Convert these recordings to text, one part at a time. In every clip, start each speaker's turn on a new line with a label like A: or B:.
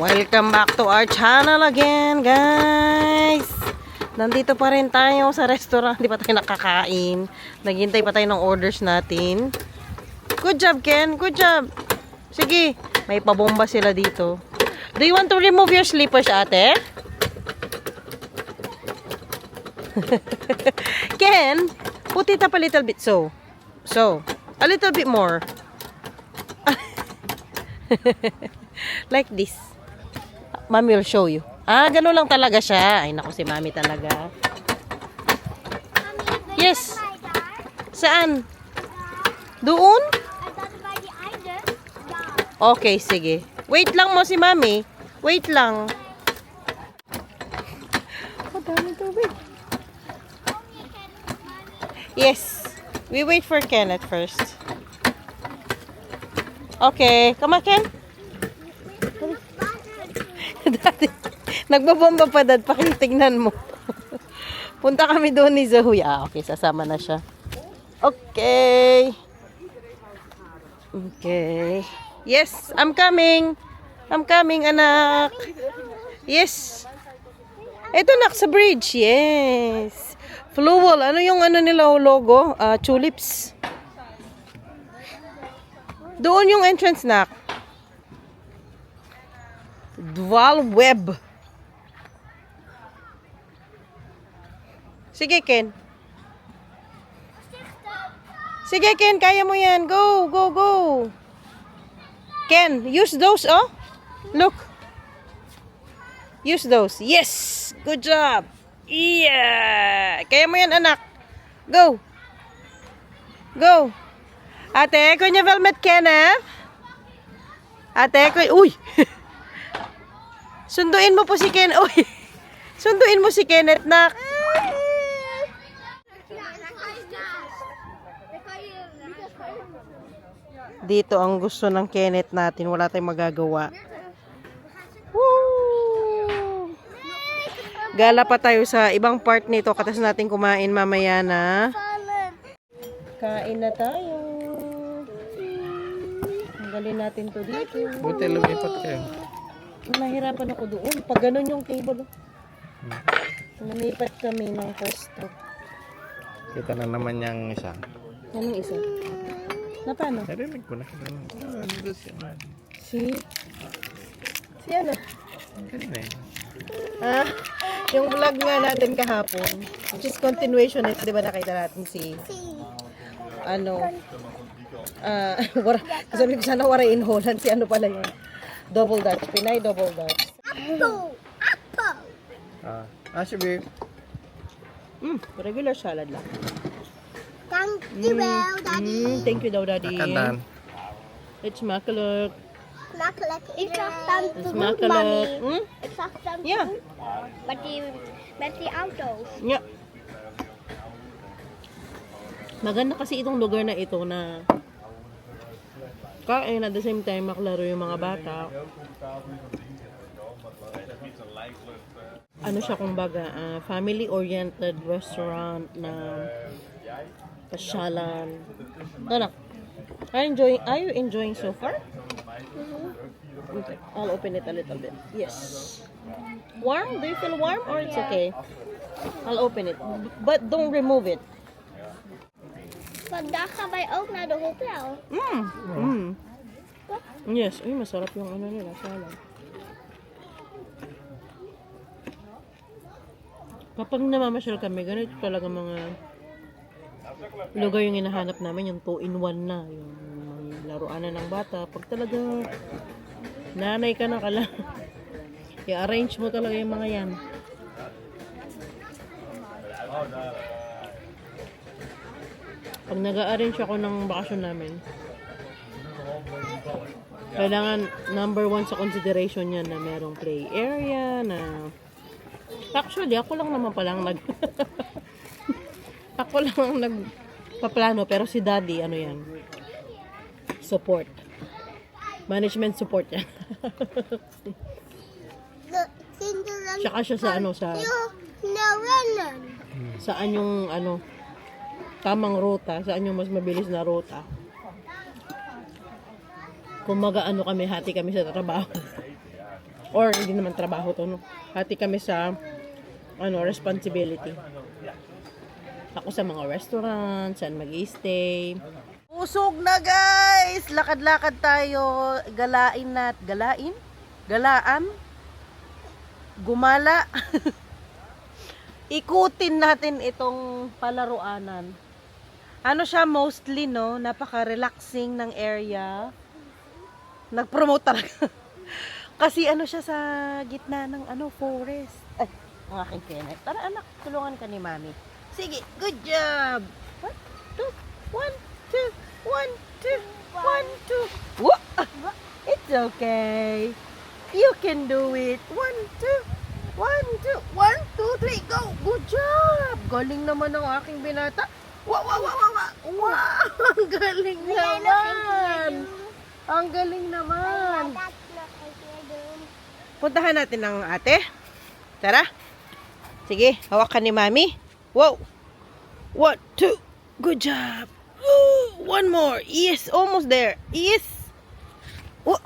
A: Welcome back to our channel again, guys. Nandito pa rin tayo sa restaurant. Hindi pa tayo nakakain. Naghintay pa tayo ng orders natin. Good job, Ken. Good job. Sige, may pabomba sila dito. Do you want to remove your slippers, ate? Ken, put it up a little bit so. A little bit more. Like this. Mommy will show you. Ganun lang talaga siya. Ay, naku, si Mommy talaga. Yes. Saan? Doon? Okay, sige. Wait lang mo si Mommy. Wait lang. Oh, dami tubig. Yes. We wait for Kenneth first. Okay. Come on, Ken. Dati, nagbabomba pa dad. Pakitignan mo. Punta kami doon ni Zoe. Okay, sasama na siya. Okay. Okay. Yes, I'm coming. I'm coming, anak. Yes. Ito, nak, sa bridge. Yes. Flowal. Ano yung nila logo? Tulips. Doon yung entrance, nak. Dual web. Sige, Ken. Sige, Ken. Kaya mo yan. Go, go, go. Ken, use those, oh. Look. Use those. Yes. Good job. Yeah. Kaya mo yan, anak. Go. Go. Ate, kunya velmet Kenneth. Ate, uy. Sunduin mo po si Ken. Uy. Sunduin mo si Kenneth, nak. Dito ang gusto ng Kenneth natin. Wala tayong magagawa. Woo! Gala pa tayo sa ibang part nito. Katas natin kumain mamaya na. Kain na tayo. Tanggalin natin to dito.
B: Buti lumipat kayo.
A: Nahirapan ako doon. Pag ganun yung table. Lumipat kami ng pwesto.
B: Kita na naman yung isa.
A: Anong isa? Na paano?
B: Narinig ko na.
A: Si ano?
B: Kanina yun.
A: Yung vlog nga natin kahapon. Which is continuation. Di ba nakita natin si sabi ko sana Waray in Holland. Si ano pala yun? Double Dutch. Pinay double Dutch.
C: Apple!
B: Si babe.
A: Regular salad lang.
C: Thank you, Daddy.
A: Thank you daw, Daddy.
B: Kanan.
A: It's makalot.
C: It's not time to
A: It's
C: do,
A: makalot.
C: Mommy. It's not time to
A: Yeah.
C: do. But the autos.
A: Yeah. Maganda kasi itong lugar na ito na kain at the same time maklaro yung mga bata. Ano siya kumbaga, family-oriented restaurant na pasyalan. Anak, are you enjoying so far? Okay, I'll open it a little bit. Yes. Warm? Do you feel warm or it's okay? I'll open it. But don't remove it.
C: Vandaag gaan wij ook naar de hotel.
A: Yes. Uy, masarap yung ano nila, salad. Kapag namamasyal kami, ganito talaga mga lugar yung hinahanap namin, yung 2-in-1 na. Yung laruan na ng bata. Pag talaga nanay ka na kala, i-arrange mo talaga yung mga yan. Pag nag-arrange ako ng bakasyon namin, kailangan number 1 sa consideration yan na merong play area na actually ako lang naman palang ako lang ang nagpaplano pero si Daddy ano yan support management support yan. Tsaka siya sa ano saan yung ano tamang ruta, saan yung mas mabilis na ruta. Kung mag-ano kami, hati kami sa trabaho. Or hindi naman trabaho to, no? Hati kami sa responsibility. Ako sa mga restaurant, saan mag-stay. Usog na guys! Lakad-lakad tayo. Galaan? Gumala. Ikutin natin itong palaruanan. Ano siya mostly, no? Napaka-relaxing ng area. Nag-promote talaga. Kasi ano siya sa gitna ng forest. Ay, ang aking Kenneth. Tara anak, tulungan ka ni Mami. Sige, good job. 1, 2, 1, 2, 1, 2, 1, 2. Whoa! It's okay. You can do it. 1, 2, 1, 2, 1, 2, 3, go. Good job. Galing naman ng aking binata. Wow, wow, wow, wow, wow. Wow, ang galing naman. Ang galing naman. Puntahan natin ang ate. Tara. Sige, hawakan ni Mami. Wow. 1, 2. Good job. Ooh, one more. Yes, almost there. Yes. Oh.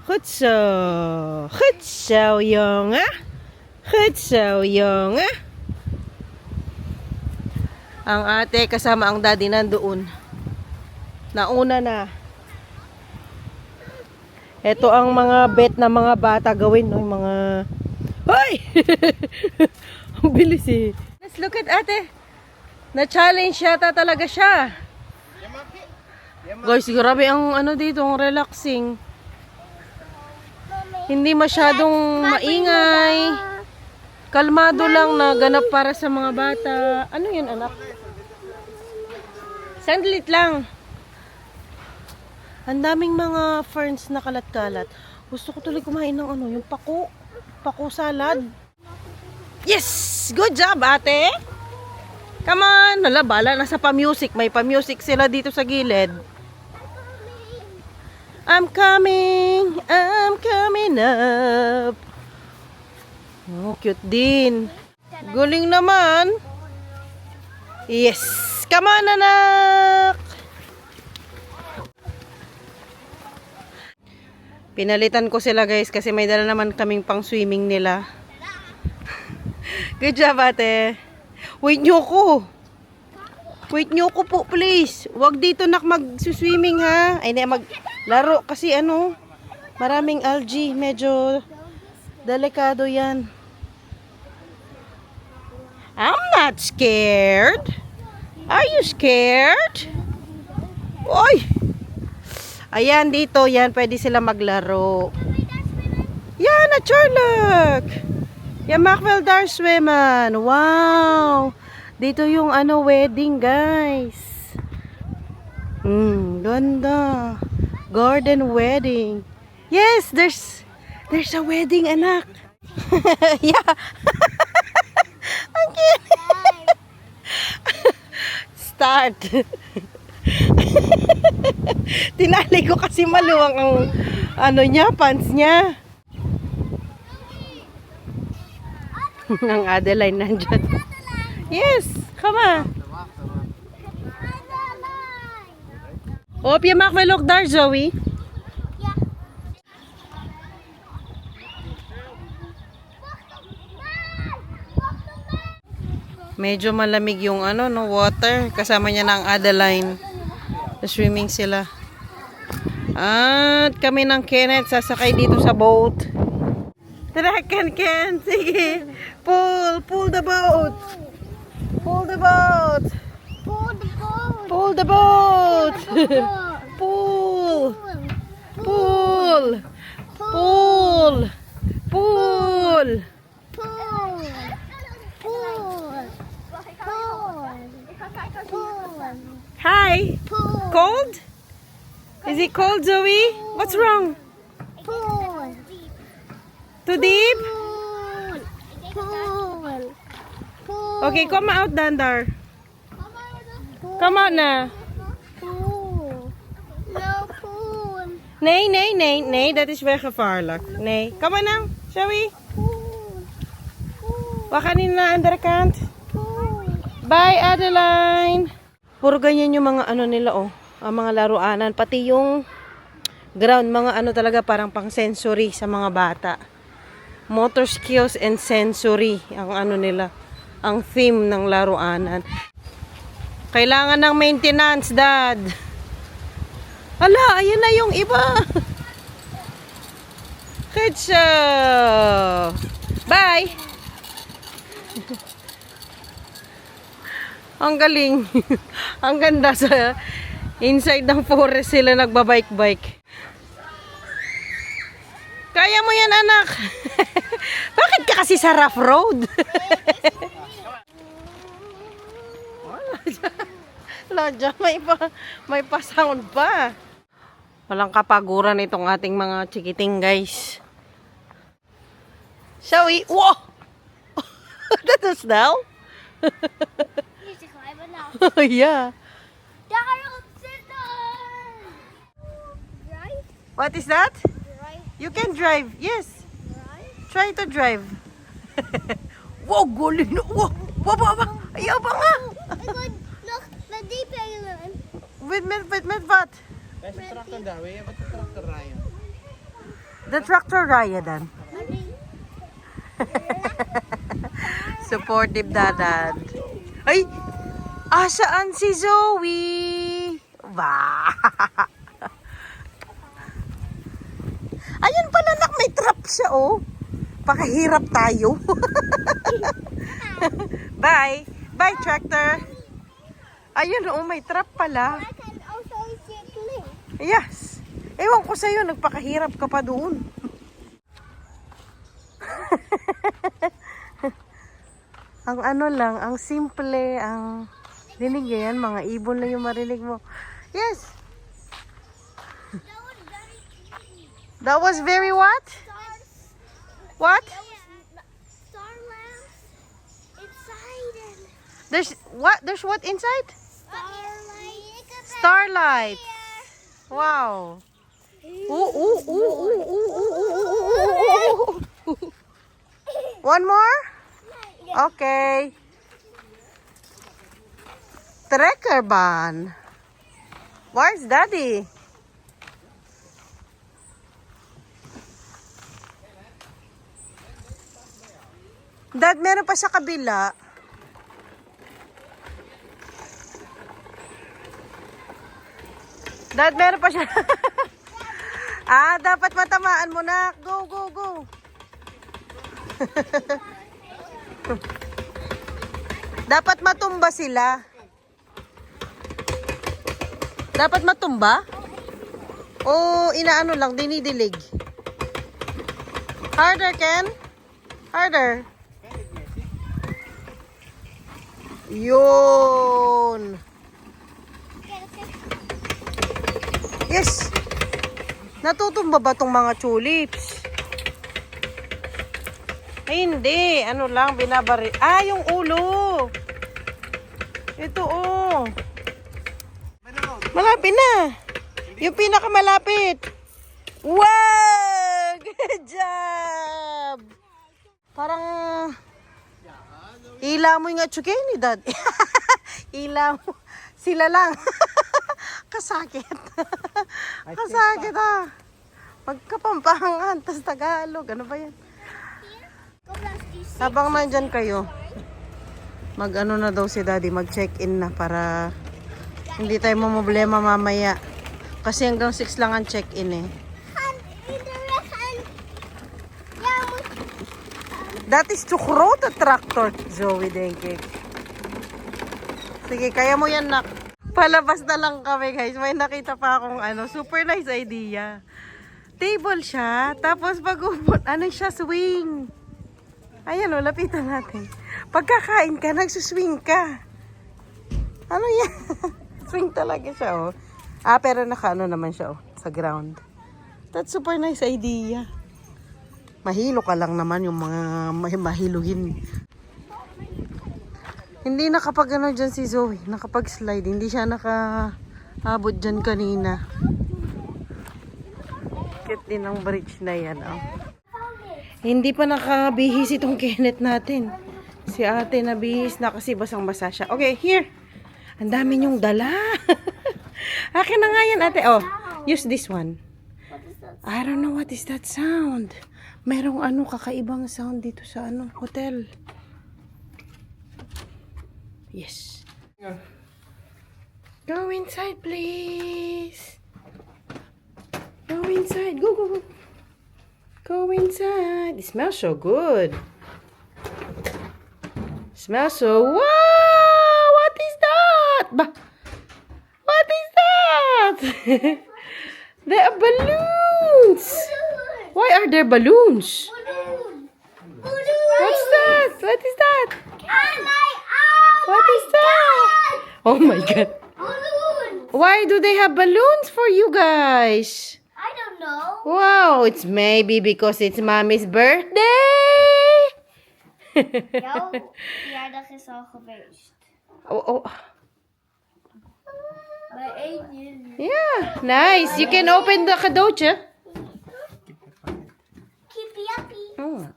A: Goed zo. Goed zo, jongen. Goed zo, jongen. Ang ate kasama ang daddy nandoon. Nauna na. Ito ang mga bet na mga bata gawin, no? Mga... Hoy! Ang bilis eh. Let's look at ate. Na-challenge yata talaga siya. Guys, grabe ang dito, ang relaxing. Hindi masyadong maingay. Kalmado lang na ganap para sa mga bata. Ano yun, anak? Sandlit lang. Ang daming mga ferns na kalat-kalat. Gusto ko tuloy kumain ng yung pako. Pako salad. Yes! Good job, ate! Come on! Bala, nasa pa-music. May pa-music sila dito sa gilid. I'm coming up. Oh, cute din. Guling naman. Yes! Come on, anak! Pinalitan ko sila guys kasi may dala naman kaming pang swimming nila. Good job ate. Wait nyo ko. Wait nyo ko po please. Huwag dito nak mag-swimming ha. Ay na maglaro kasi maraming algae. Medyo delikado yan. I'm not scared. Are you scared? Oy! Ayan, dito, yan, pwede sila maglaro. Yan, na Charlock. Yan, Macville Dar Swimman. Wow. Dito yung wedding, guys. Ganda. Garden wedding. Yes, there's a wedding, anak. Yeah. Ang cute. Start. Tinali ko kasi maluwang ang pants niya. Ang Adeline nandyan. Yes, come on. Op je mag wel ook daar, Zoe. Medyo malamig yung water. Kasama niya ng Adeline. Swimming sila. At kami ng Kenneth sasakay dito sa boat. Tara, Ken. Sige. Pull the boat. Pull the boat. Pull the boat. Pull. Hi. Cold? Is it cold, Zoe? What's wrong? Too deep? Okay, come out, Dandar. Come out na. Nee, dat is weer gevaarlijk. Nee, kom maar nou, Zoe. We gaan in de andere kant. Bye, Adeline. Puro ganyan yung mga nila, ang mga laruanan. Pati yung ground, mga ano talaga parang pang sensory sa mga bata. Motor skills and sensory ang ano nila, ang theme ng laruanan. Kailangan ng maintenance, Dad. Ala, ayun na yung iba. Ketsa. Bye. Ang galing. Ang ganda sa inside ng forest sila nagbabike-bike. Kaya mo yan, anak. Bakit ka kasi sa rough road? Wala dyan. May pa-sound pa. Walang kapaguran itong ating mga chikiting, guys. Shall we? Whoa! That was now?
C: He's a climber now.
A: Yeah.
C: Right?
A: What is that?
C: Right?
A: You can drive. Yes.
C: Right?
A: Try to drive. Wow, galing. Wow, baba. Ayaw ba nga?
C: Look, the deep island.
A: With what?
B: Basta tractor daw, eh. Ba't tractor raya?
A: The tractor raya dan. Supportive dadan. Ay! Asaan si Zoe? Ba! Ayun pala, nak, may trap siya, oh. Pakahirap tayo. Bye. Bye, tractor. Ayun, oh, may trap pala.
C: I can also cycling.
A: Yes. Ewan ko sa'yo, nagpakahirap ka pa doon. Ang ano lang, ang simple, ang rinig yan, mga ibon na yung marinig mo. Yes. That was very what? What?
C: Star lamps inside and
A: There's what inside?
C: starlight.
A: Starlight. Wow. Ooh, ooh, ooh, ooh, ooh, ooh, ooh, ooh. One more? Okay. Trekker ban. Where's Daddy? Dad, meron pa sa kabila. Dad, meron pa siya. Dapat matamaan mo na. Go, go, go. Dapat matumba sila. Dapat matumba? O inaano lang, dinidilig? Harder, Ken? Harder. Yun. Yes. Natutumba ba tong mga tulips? Ay, hindi. Ano lang, binabari. Yung ulo. Ito, oh. Malapit na. Yung pinakamalapit. Wow! Good job! Parang ila mo yung atsuke ni Dad. Ila mo. Sila lang. Kasakit. Kasakit, ah. Pagkapampangan, tas Tagalog. Ano ba yan? Habang nandyan kayo, mag-ano na daw si Daddy, mag-check-in na para hindi tayo mamblema mamaya. Kasi hanggang 6 lang ang check-in eh. That is Chukro, the tractor, Zoe Denkik. Sige, kaya mo yan, nak. Palabas na lang kami, guys. May nakita pa akong super nice idea. Table siya, tapos pag-upon, siya, swing. Ayan o, lapitan natin. Pagkakain ka, nagsuswing ka. Ano yan? Swing talaga siya, oh. Pero naka naman siya, oh, sa ground. That's super nice idea. Mahilo ka lang naman yung mga mahilugin. Hindi nakapag dyan si Zoe. Nakapag-slide. Hindi siya nakaabot dyan kanina. Cute din ang bridge na yan, oh. Hindi pa nakabihis itong Kenneth natin. Si ate nabihis na kasi basang-basa siya. Okay, here. Ang dami niyong dala. Akin na nga yan, ate. Oh, use this one. I don't know what is that sound. Merong kakaibang sound dito sa hotel. Yes. Go inside, please. Go inside. Go, go, go. Go inside. It smells so good. Smells so... Wow! What is that? What is that? There are balloons. Why are there balloons?
C: Balloon.
A: What's that? What is that?
C: Oh
A: What is that? Oh my god.
C: Balloon.
A: Why do they have balloons for you guys?
C: I don't know.
A: Wow, it's maybe because it's mommy's birthday.
C: Jouw verjaardag is al geweest.
A: Oh,
C: Bij 1 juli.
A: yeah, nice. You can open the cadeautje.
C: Kippie appie.
A: Oh,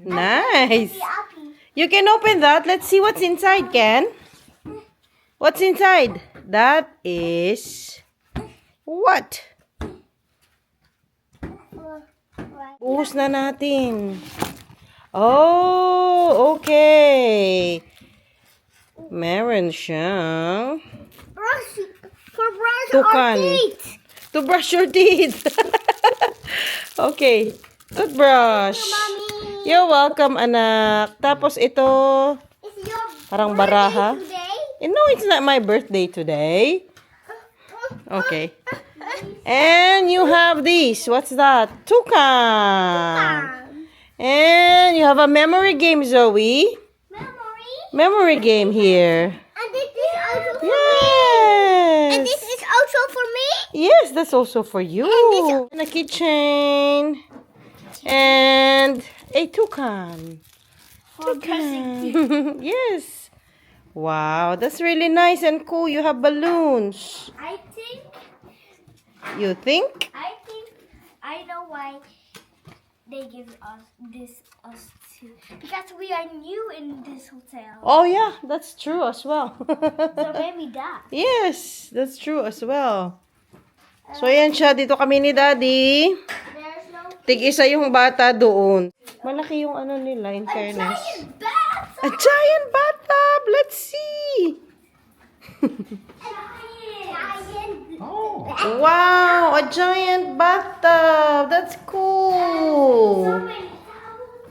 A: nice.
C: Kippie appie.
A: You can open that. Let's see what's inside, Ken. What's inside? That is what? Buhos na natin. Oh, okay. Meron siyang
C: Brush for brush
A: Tukan.
C: our teeth.
A: to brush your teeth. Okay. Toothbrush.
C: Mommy.
A: You're welcome, anak. Tapos ito,
C: Is your
A: parang
C: birthday
A: baraha.
C: today?
A: No, it's not my birthday today. Okay. And you have this. What's that? Tukan. And you have a memory game, Zoe.
C: Memory.
A: Memory game here.
C: And this is also for me.
A: Yes.
C: And this is also for me.
A: Yes, that's also for you. And a keychain. And a tukan.
C: For brushing teeth.
A: Yes. Wow, that's really nice and cool. You have balloons.
C: I think
A: You think?
C: I know why they give us too. Because we are new in this hotel.
A: Oh yeah, that's true as well.
C: So maybe that.
A: Yes, that's true as well. So yan siya, dito kami ni Daddy.
C: There's no
A: Tig-isa yung bata doon. Malaki yung nila, in fairness.
C: giant bathtub.
A: A giant bathtub! Let's see! Wow! A giant bathtub! That's cool!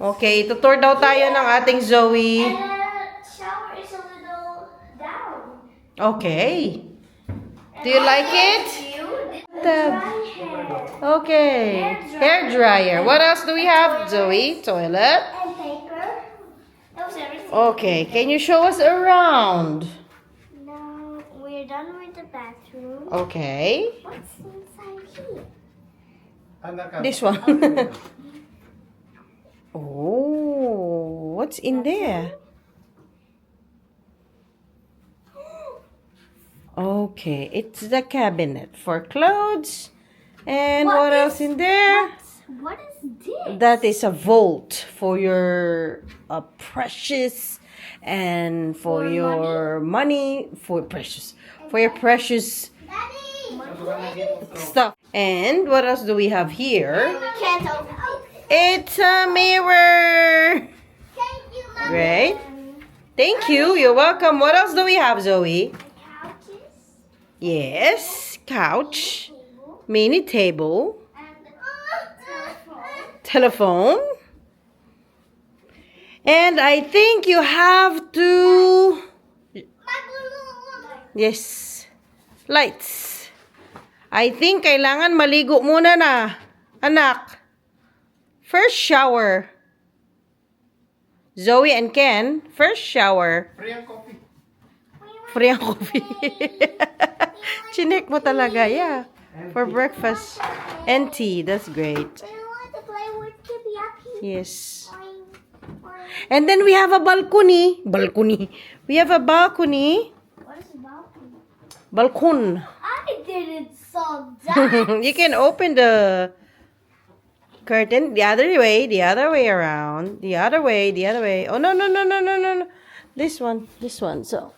A: Okay, tutur daw tayo ng ating Zoe.
C: And the shower is a little down.
A: Okay. Do you like it? Tub. Okay. Hair dryer. What else do we have, Zoe? Toilet.
C: And paper. That was everything.
A: Okay, can you show us around?
C: Now we're done with the bathroom.
A: Okay.
C: What's inside here?
A: This one. Oh, what's in there? Okay, it's the cabinet for clothes. And what else in there?
C: What is this?
A: That is a vault for your precious and for your money, for your precious
C: Daddy!
A: stuff. And what else do we have here?
C: Can't open it.
A: It's a mirror.
C: Thank you, Mommy.
A: Great. Thank you. You're welcome. What else do we have, Zoe?
C: Couches.
A: Yes, couch,
C: Table.
A: mini table,
C: And telephone.
A: telephone. And I think you have to...
C: My balloon.
A: Yes. Lights. I think kailangan maligo muna na. Anak. First shower. Zoe and Ken, first shower.
B: Free ang coffee.
A: Free ang coffee. Chinek mo talaga, yeah. For breakfast. And tea, that's great.
C: Do you want to play with Kippy Uppy?
A: Yes.
C: Boing, boing.
A: And then we have a balcony. Balcony. We have a balcony.
C: What is the balcony?
A: Balkon.
C: I didn't saw that.
A: You can open the curtain the other way around. The other way. Oh, no. This one. So.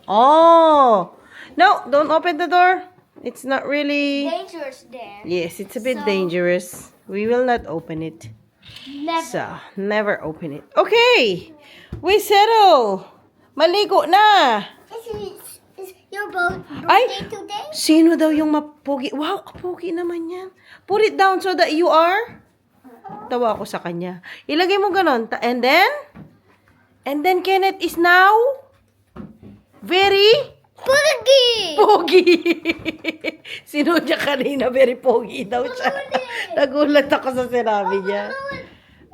A: Oh. No, don't open the door. It's not really...
C: Dangerous there.
A: Yes, it's a bit
C: So-
A: dangerous. We will not open it.
C: Never.
A: So, never open it. Okay! We settle! Maligo na!
C: Is your
A: Ay!
C: birthday today?
A: Sino daw yung mapogi? Wow, pogi naman yan. Put it down so that you are... Tawa ako sa kanya. Ilagay mo ganon. And then Kenneth is now very
C: Pogi!
A: pogi. Sino niya kanina very pogi daw siya. Nagulat ako sa sinabi niya.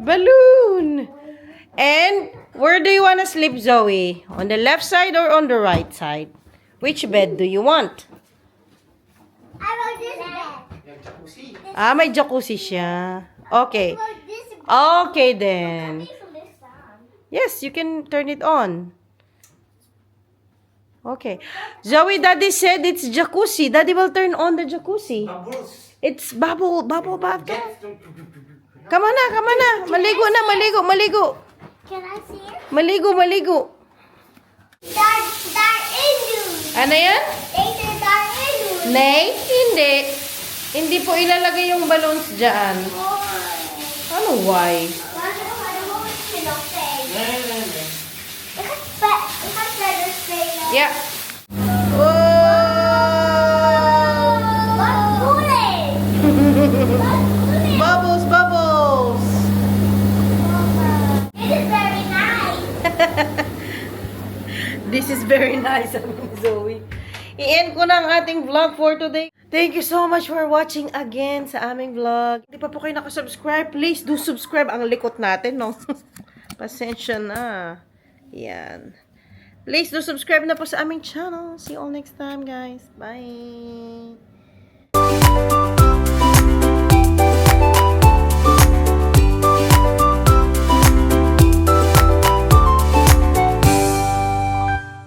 A: Balloon. And where do you want to sleep, Zoe? On the left side or on the right side? Which bed do you want?
C: I want this bed.
B: Yung jacuzzi.
A: Ah, may jacuzzi siya. Okay.
C: I want this bed.
A: Okay then.
C: From this side.
A: Yes, you can turn it on. Okay. Zoe, Daddy said it's jacuzzi. Daddy will turn on the jacuzzi.
B: Bubbles.
A: It's bubble bath. Come on na. Maligo na, maligo.
C: Can I see it?
A: Maligo.
C: Dark Indo.
A: Ano yan?
C: They say dark Indo.
A: Nay? Hindi. Hindi po ilalagay yung balloons dyan. Ano, why? Yeah. Bubbles. This is very nice, sabi ni Zoe. I-end ko na ang ating vlog for today. Thank you so much for watching again sa aming vlog. Hindi pa po kayo nakasubscribe, please do subscribe. Ang likot natin, no? Pasensya na. Yan. Please do subscribe na po sa aming channel. See you all next time, guys. Bye!